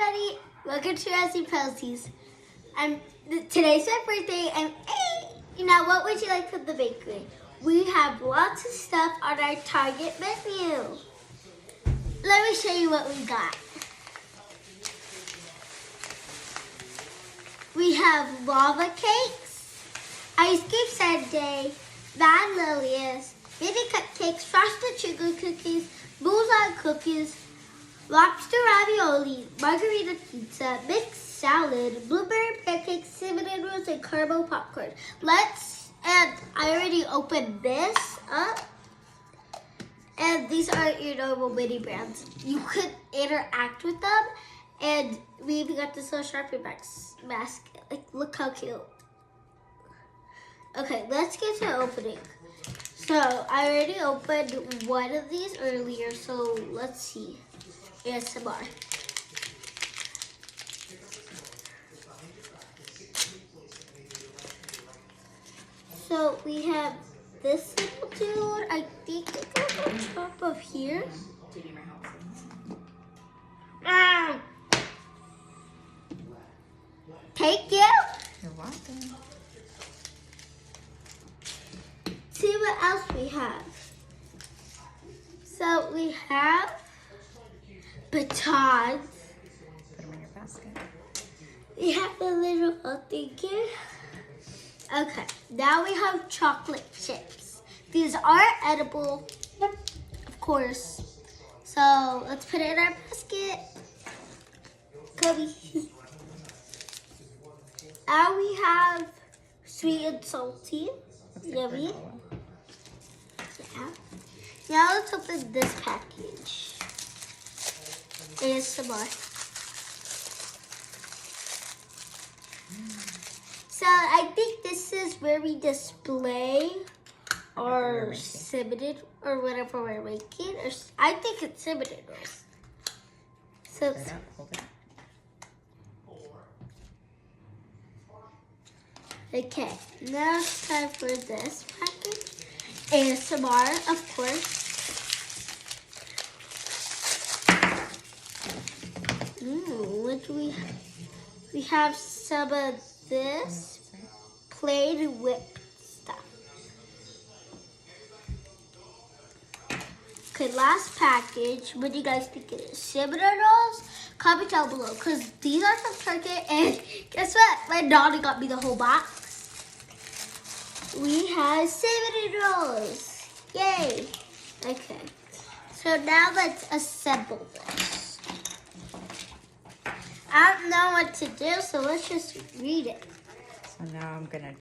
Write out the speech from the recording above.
everybody, welcome to Razzie Pelsies. Today's my birthday, and now what would you like from the bakery? We have lots of stuff on our Target menu. Let me show you what we got. We have lava cakes, ice cream sundae, vanillas, mini cupcakes, frosted sugar cookies, bullseye cookies, lobster ravioli, margarita pizza, mixed salad, blueberry pancakes, cinnamon rolls, and caramel popcorn. And I already opened this up. And these aren't your normal mini brands. You could interact with them. And we even got this little Sharpie basket. Like, look how cute. Okay, let's get to opening. So, I already opened one of these earlier, so let's see. ASMR. So, we have this little dude. I think it goes on top of here. Thank you. You're welcome. See what else we have. So we have batons. Put them in your basket. We have the little thing here. Okay, now we have chocolate chips. These are edible, of course. So let's put it in our basket. Kobe. Now we have sweet and salty. Yummy. Yeah. Now let's open this package. ASMR. So I think this is where we display our cinnamon or whatever we're making. Or I think it's cinnamon rolls. So Hold it. okay, now it's time for this package. ASMR, of course. What do we have? We have some of this plain whipped stuff. Okay, last package. What do you guys think it is? Cinnamon rolls? Comment down below, because these are from Target, and guess what? My daughter got me the whole box. We have cinnamon rolls. Yay. Okay. So now let's assemble this. I don't know what to do, so let's just read it. So now I'm going to